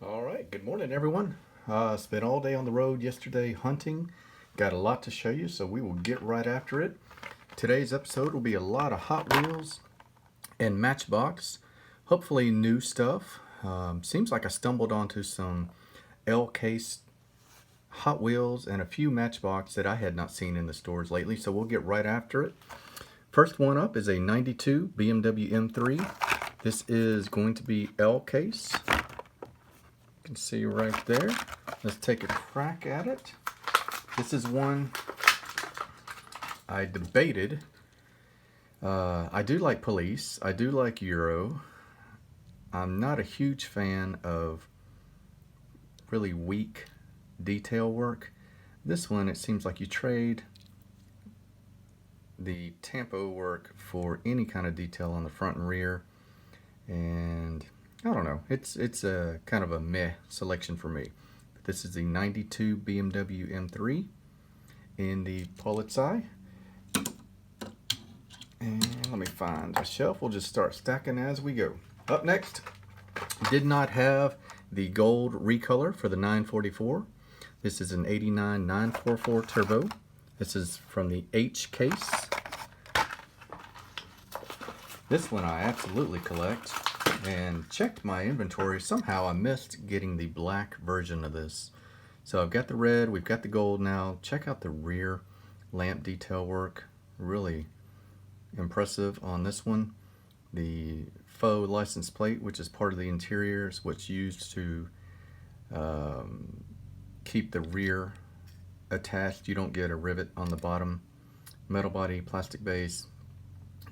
All right, good morning, everyone. Spent all day on the road yesterday hunting. Got a lot to show you, so we will get right after it. Today's episode will be a lot of Hot Wheels and Matchbox. Hopefully, new stuff. Seems like I stumbled onto some L case Hot Wheels and a few Matchbox that I had not seen in the stores lately, so we'll get right after it. First one up is a 92 BMW M3. This is going to be L case. You can see right there. Let's take a crack at it. This is one I debated. I do like police. I do like Euro. I'm not a huge fan of really weak detail work. This one, it seems like you trade the tampo work for any kind of detail on the front and rear. And I don't know, it's a kind of a meh selection for me. But this is the 92 BMW M3 in the Polizei. And let me find a shelf. We'll just start stacking as we go. Up next, did not have the gold recolor for the 944. This is an 89 944 Turbo. This is from the H case. This one I absolutely collect, and checked my inventory. Somehow I missed getting the black version of this. So I've got the red, we've got the gold now. Check out the rear lamp detail work. Really impressive on this one. The faux license plate, which is part of the interior, is what's used to keep the rear attached. You don't get a rivet on the bottom. Metal body, plastic base.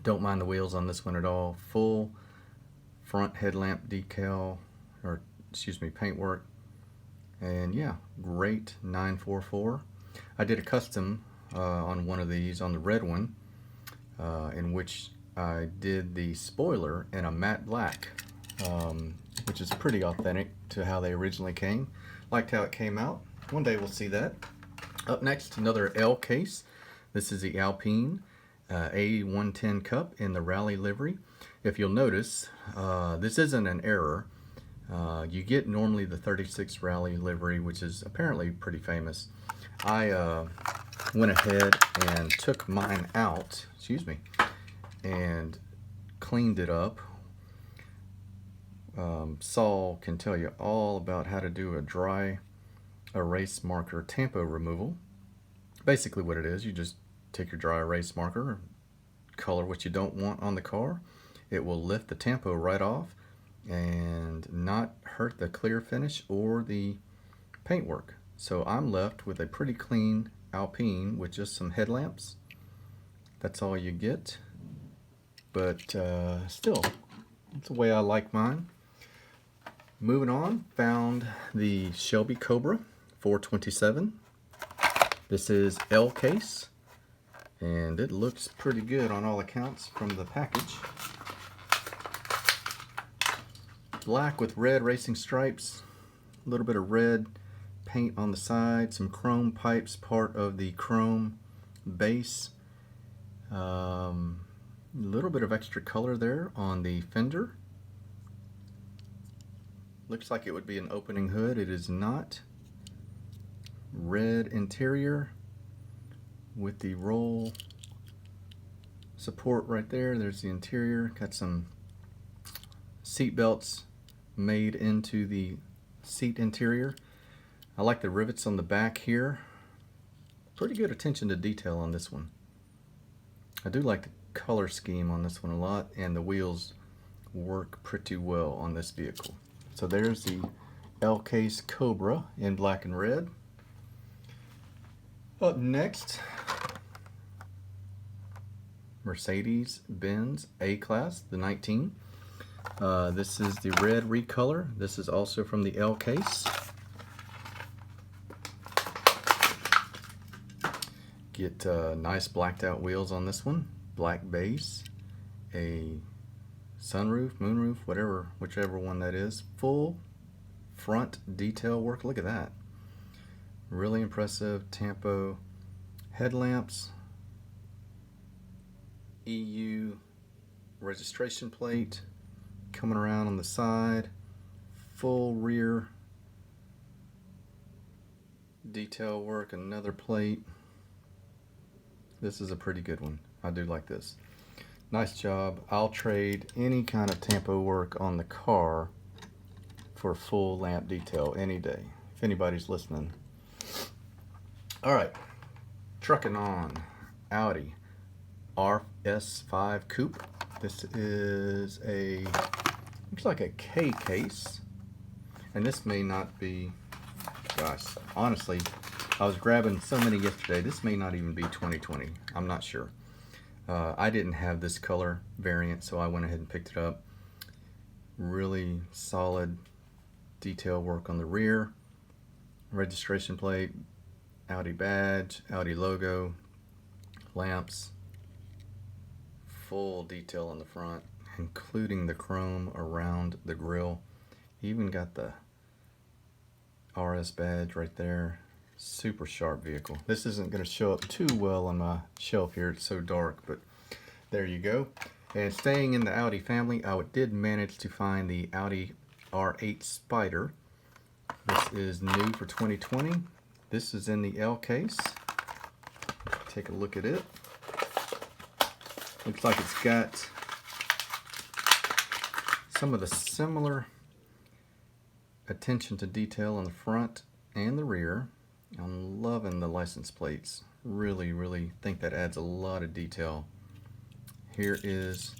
Don't mind the wheels on this one at all. Full front headlamp decal, or excuse me, paintwork. And yeah, great 944. I did a custom on one of these, on the red one, in which I did the spoiler in a matte black, which is pretty authentic to how they originally came. Liked how it came out. One day we'll see that. Up next, another L case. This is the Alpine A110 Cup in the Rally livery. If you'll notice, this isn't an error. You get normally the 36 Rally livery, which is apparently pretty famous. I went ahead and took mine out, and cleaned it up. Saul can tell you all about how to do a dry erase marker tampo removal. Basically what it is, you just take your dry erase marker, color what you don't want on the car. It will lift the tampo right off and not hurt the clear finish or the paintwork. So I'm left with a pretty clean Alpine with just some headlamps. That's all you get. But still, that's the way I like mine. Moving on, found the Shelby Cobra 427. This is L case, and it looks pretty good on all accounts from the package. Black with red racing stripes, a little bit of red paint on the side, some chrome pipes, part of the chrome base. A little bit of extra color there on the fender. Looks like it would be an opening hood. It is not. Red interior with the roll support right there. There's the interior. Got some seat belts made into the seat interior. I like the rivets on the back here. Pretty good attention to detail on this one. I do like the color scheme on this one a lot, and the wheels work pretty well on this vehicle. So there's the L case Cobra in black and red. Up next, Mercedes-Benz A-Class, the 19. This is the red recolor. This is also from the L case. Get nice blacked out wheels on this one. Black base, a sunroof, moonroof, whichever one that is. Full front detail work. Look at that. Really impressive. Tampo headlamps. EU registration plate coming around on the side. Full rear detail work, another plate. This is a pretty good one. I do like this. Nice job. I'll trade any kind of tampo work on the car for full lamp detail any day, if anybody's listening. All right, trucking on. Audi RS5 Coupe. This is a, looks like a K case. And this may not be, gosh, honestly, I was grabbing so many yesterday. This may not even be 2020. I'm not sure. I didn't have this color variant, so I went ahead and picked it up. Really solid detail work on the rear. Registration plate, Audi badge, Audi logo, lamps, full detail on the front, including the chrome around the grille. Even got the RS badge right there. Super sharp vehicle. This isn't going to show up too well on my shelf here. It's so dark, but there you go. And staying in the Audi family, I did manage to find the Audi R8 Spider. This is new for 2020. This is in the L case. Take a look at it. Looks like it's got some of the similar attention to detail on the front and the rear. I'm loving the license plates. Really think that adds a lot of detail. Here is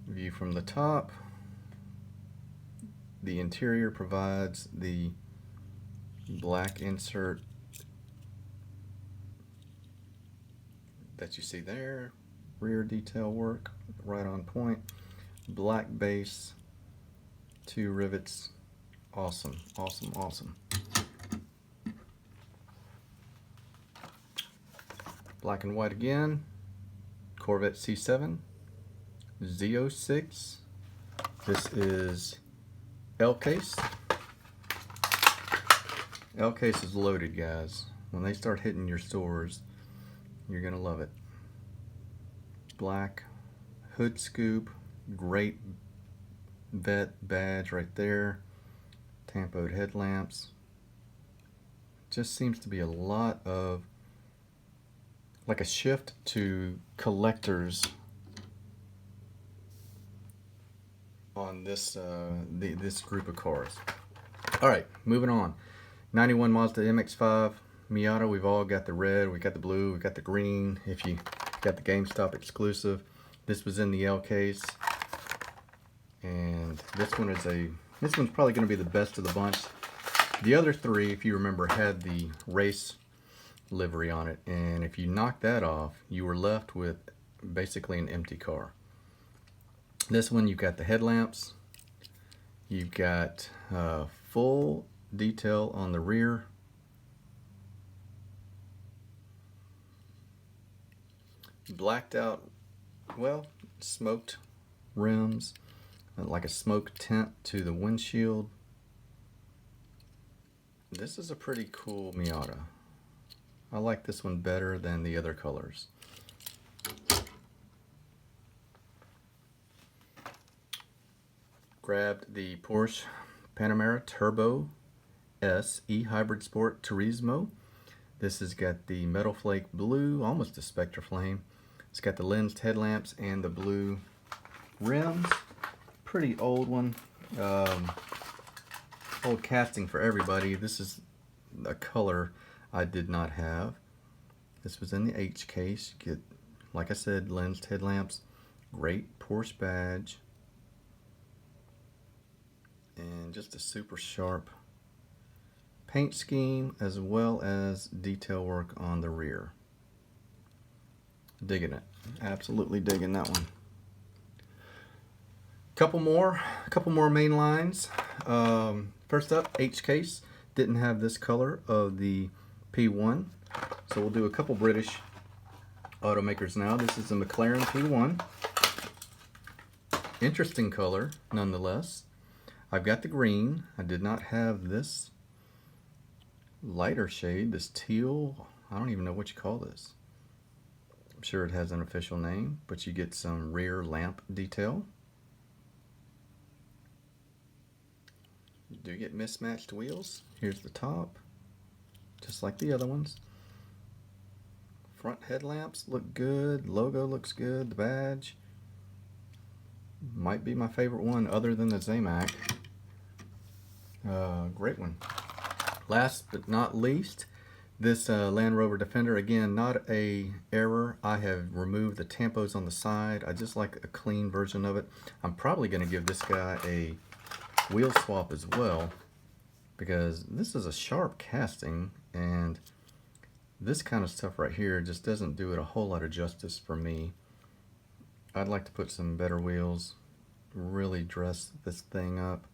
view from the top. The interior provides the black insert that you see there. Rear detail work right on point. Black base, 2 rivets. Awesome. Black and white again. Corvette C7, Z06. This is L case. L case is loaded, guys. When they start hitting your stores, you're gonna love it. Black hood scoop, great vet badge right there. Tampoed headlamps. Just seems to be a lot of, like a shift to collectors on this this group of cars. All right, moving on. 91 Mazda MX-5 Miata. We've all got the red, we got the blue, we got the green. If you got the GameStop exclusive, this was in the L case, and this one's probably going to be the best of the bunch. The other 3, if you remember, had the race livery on it, and if you knock that off, you were left with basically an empty car. This one, you've got the headlamps, you've got full detail on the rear, blacked out, well, smoked rims, like a smoke tint to the windshield. This is a pretty cool Miata. I like this one better than the other colors. Grabbed the Porsche Panamera Turbo S E-Hybrid Sport Turismo. This has got the metal flake blue, almost a Spectre flame. It's got the lensed headlamps and the blue rims. Pretty old one. Old casting for everybody. This is a color I did not have. This was in the H case. You get, like I said, lensed headlamps, great Porsche badge, and just a super sharp paint scheme, as well as detail work on the rear. Digging it. Absolutely digging that one. Couple more main lines. First up, H case. Didn't have this color of the P1, so we'll do a couple British automakers now. This is the McLaren P1. Interesting color, nonetheless. I've got the green. I did not have this lighter shade, this teal. I don't even know what you call this. I'm sure it has an official name, but you get some rear lamp detail. You do get mismatched wheels. Here's the top. just like the other ones. Front headlamps look good. Logo looks good. The badge might be my favorite one other than the Zamac. Great one. Last but not least, this Land Rover Defender. Again, not a error. I have removed the tampos on the side. I just like a clean version of it. I'm probably going to give this guy a wheel swap as well, because this is a sharp casting, and this kind of stuff right here just doesn't do it a whole lot of justice for me. I'd like to put some better wheels, really dress this thing up.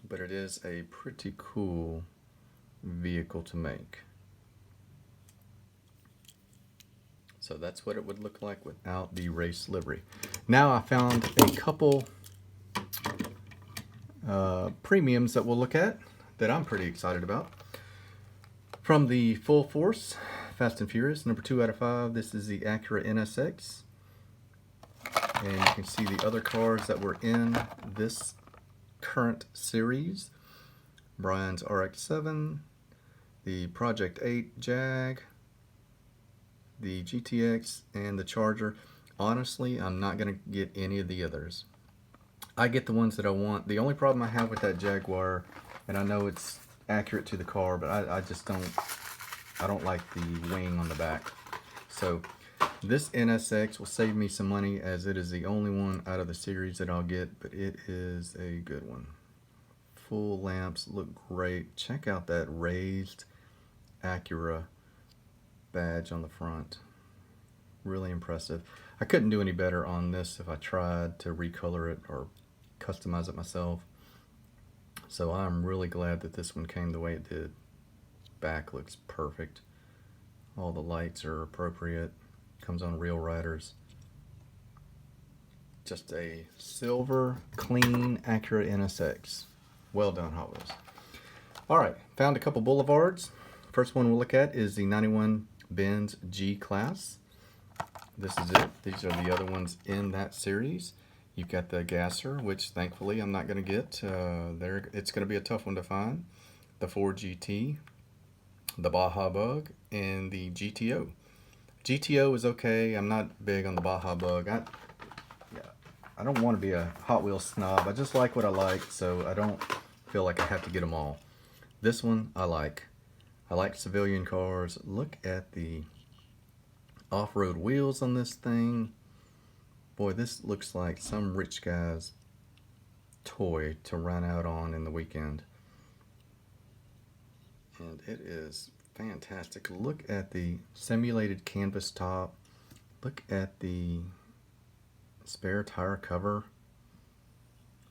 But it is a pretty cool vehicle to make. So that's what it would look like without the race livery. Now I found a couple premiums that we'll look at that I'm pretty excited about. From the Full Force Fast and Furious, number 2 out of 5, this is the Acura NSX. And you can see the other cars that were in this current series. Brian's RX-7, the Project 8 Jag, the GTX, and the Charger. Honestly, I'm not going to get any of the others. I get the ones that I want. The only problem I have with that Jaguar, and I know it's accurate to the car, but I just don't like the wing on the back. So this NSX will save me some money, as it is the only one out of the series that I'll get, but it is a good one. Full lamps look great. Check out that raised Acura badge on the front. Really impressive. I couldn't do any better on this if I tried to recolor it or customize it myself. So I'm really glad that this one came the way it did. Back looks perfect. All the lights are appropriate. Comes on Real Riders. Just a silver, clean Acura NSX. Well done, Hot Wheels. Alright, found a couple Boulevards. First one we'll look at is the 91 Benz G-Class. This is it. These are the other ones in that series. You've got the Gasser, which thankfully I'm not going to get. It's going to be a tough one to find. The Ford GT, the Baja Bug, and the GTO. GTO is okay. I'm not big on the Baja Bug. I don't want to be a Hot Wheels snob. I just like what I like, so I don't feel like I have to get them all. This one I like. I like civilian cars. Look at the off-road wheels on this thing. Boy, this looks like some rich guy's toy to run out on in the weekend. And it is fantastic. Look at the simulated canvas top. Look at the spare tire cover.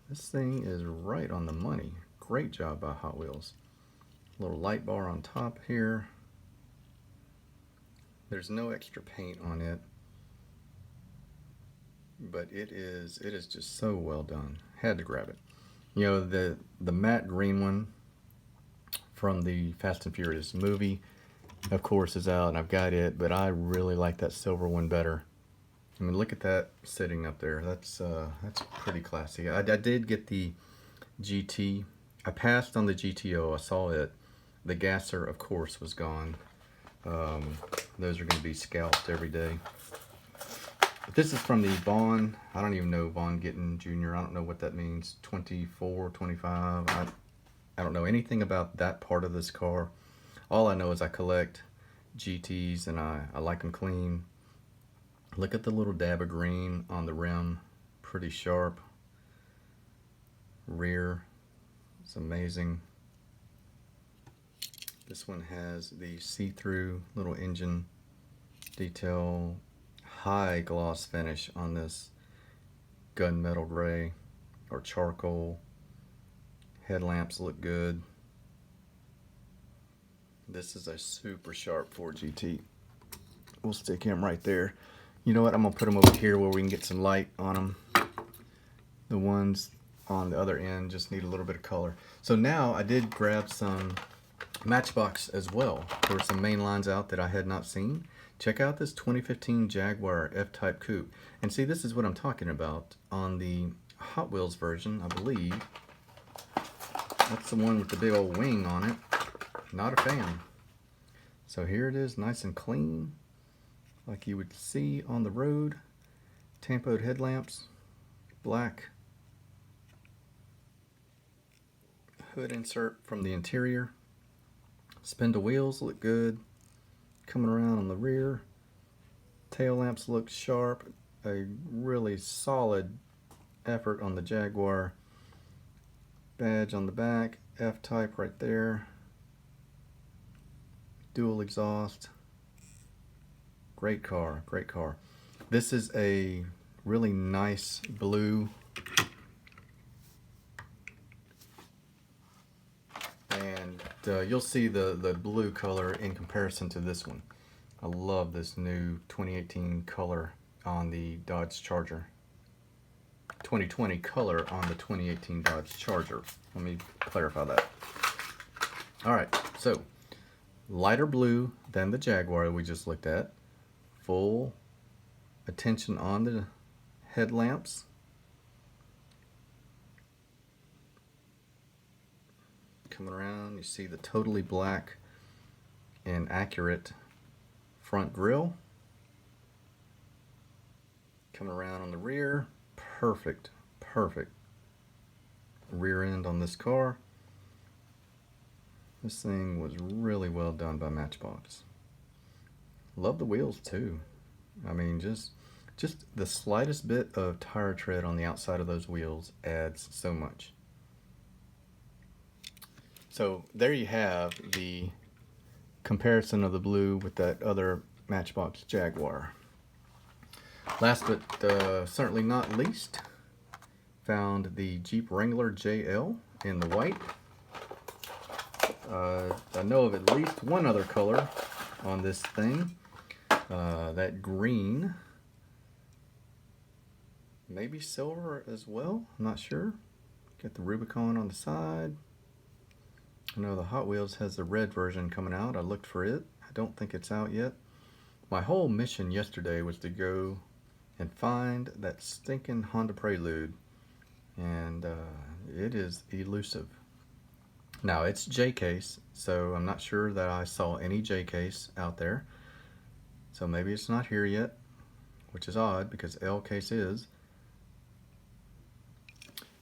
This thing is right on the money. Great job by Hot Wheels. Little light bar on top here. There's no extra paint on it, but it is just so well done. Had to grab it. You know, the matte green one from the Fast and Furious movie, of course, is out, and I've got it, but I really like that silver one better. I mean, look at that sitting up there. That's pretty classy. I did get the GT. I passed on the GTO. I saw it. The Gasser, of course, was gone. Those are going to be scalped every day. But this is from the Vaughn. I don't even know Vaughn Gittin Jr. I don't know what that means. 24, 25. I don't know anything about that part of this car. All I know is I collect GTs and I like them clean. Look at the little dab of green on the rim. Pretty sharp. Rear. It's amazing. This one has the see-through little engine detail. High gloss finish on this gunmetal gray or charcoal. Headlamps look good. This is a super sharp Ford GT. We'll stick him right there. You know what? I'm going to put him over here where we can get some light on them. The ones on the other end just need a little bit of color. So now I did grab some Matchbox as well. There were some main lines out that I had not seen. Check out this 2015 Jaguar F-Type Coupe. And see, this is what I'm talking about. On the Hot Wheels version, I believe, that's the one with the big old wing on it. not a fan. So here it is, nice and clean, like you would see on the road. Tampoed headlamps, black hood insert from the interior. Spindle wheels look good. Coming around on the rear. Tail lamps look sharp. A really solid effort on the Jaguar. Badge on the back. F-type right there. Dual exhaust. Great car, great car. This is a really nice blue. And you'll see the blue color in comparison to this one. I love this new 2018 color on the Dodge Charger. 2020 color on the 2018 Dodge Charger. Let me clarify that. Alright, so lighter blue than the Jaguar we just looked at. Full attention on the headlamps. Coming around, you see the totally black and accurate front grille. Coming around on the rear, perfect rear end on this car. This thing was really well done by Matchbox. Love the wheels too. I mean, just the slightest bit of tire tread on the outside of those wheels adds so much. So there you have the comparison of the blue with that other Matchbox Jaguar. Last but certainly not least, found the Jeep Wrangler JL in the white. I know of at least one other color on this thing. That green. Maybe silver as well, I'm not sure. Got the Rubicon on the side. I know the Hot Wheels has the red version coming out. I looked for it. I don't think it's out yet. My whole mission yesterday was to go and find that stinking Honda Prelude. And it is elusive. Now it's J-case, so I'm not sure that I saw any J-case out there. So maybe it's not here yet, which is odd because L-case is.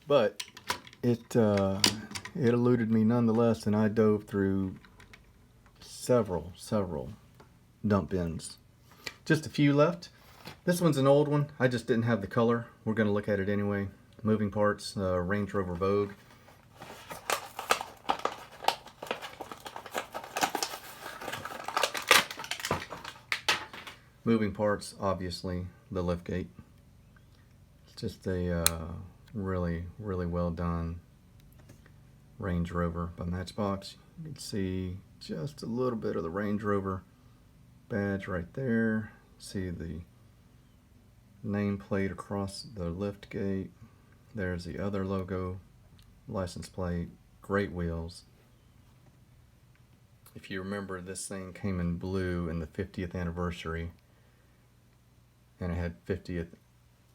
But it eluded me nonetheless, and I dove through several dump bins. Just a few left. This one's an old one. I just didn't have the color. We're going to look at it anyway. Moving parts, Range Rover Vogue. Moving parts, obviously, the liftgate. It's just a really well done Range Rover by Matchbox. You can see just a little bit of the Range Rover badge right there. See the nameplate across the liftgate. There's the other logo, license plate, great wheels. If you remember, this thing came in blue in the 50th anniversary, and it had 50th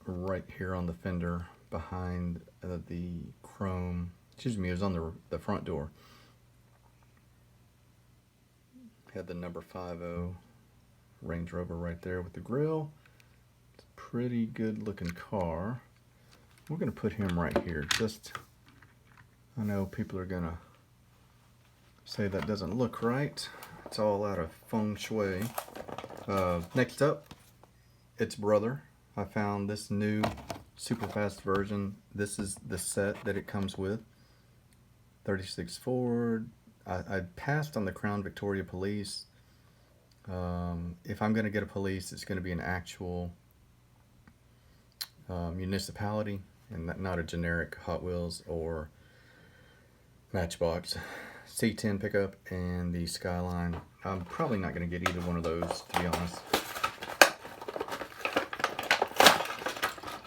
right here on the fender behind the chrome. Excuse me, it was on the front door. Had the number 50 Range Rover right there with the grill. It's a pretty good looking car. We're going to put him right here. I know people are going to say that doesn't look right. It's all out of feng shui. Next up, its brother. I found this new super fast version. This is the set that it comes with. 36 Ford. I passed on the Crown Victoria Police. If I'm going to get a police, it's going to be an actual municipality and not a generic Hot Wheels or Matchbox. C10 pickup and the Skyline. I'm probably not going to get either one of those, to be honest.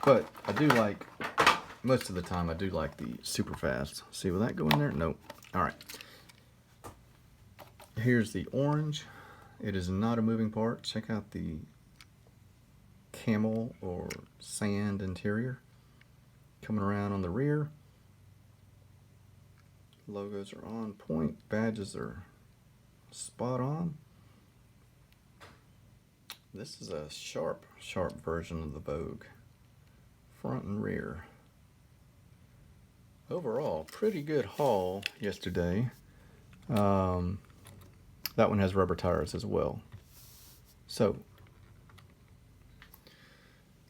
But I do like, most of the time I do like the super fast. See, will that go in there? Nope. Alright. Here's the orange. It is not a moving part. Check out the camel or sand interior. Coming around on the rear. Logos are on point. Badges are spot on. This is a sharp version of the Vogue. Front and rear. Overall, pretty good haul yesterday. That one has rubber tires as well. So,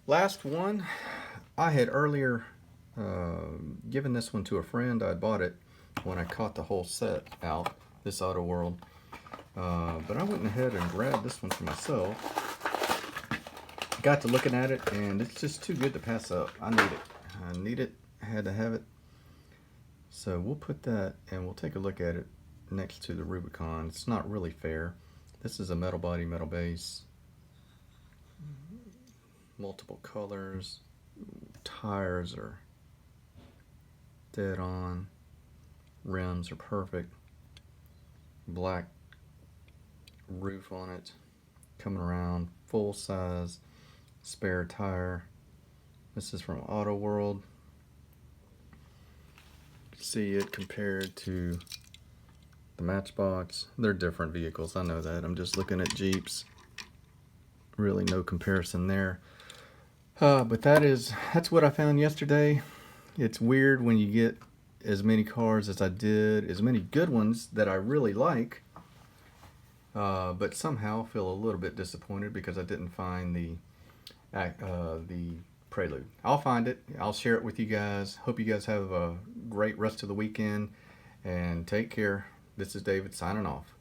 last one. I had earlier given this one to a friend. I bought it when I caught the whole set out, this Auto World. But I went ahead and grabbed this one for myself. Got to looking at it, and it's just too good to pass up. I need it. I had to have it. So we'll put that, and we'll take a look at it next to the Rubicon. It's not really fair. This is a metal body, metal base. Multiple colors. Tires are dead on. Rims are perfect. Black roof on it. Coming around. Full size spare tire. This is from Auto World. See it compared to the Matchbox. They're different vehicles, I know that. I'm just looking at Jeeps. Really no comparison there. But that's what I found yesterday. It's weird when you get as many cars as I did, as many good ones that I really like, but somehow feel a little bit disappointed because I didn't find the Prelude. I'll find it. I'll share it with you guys. Hope you guys have a great rest of the weekend, and take care. This is David signing off.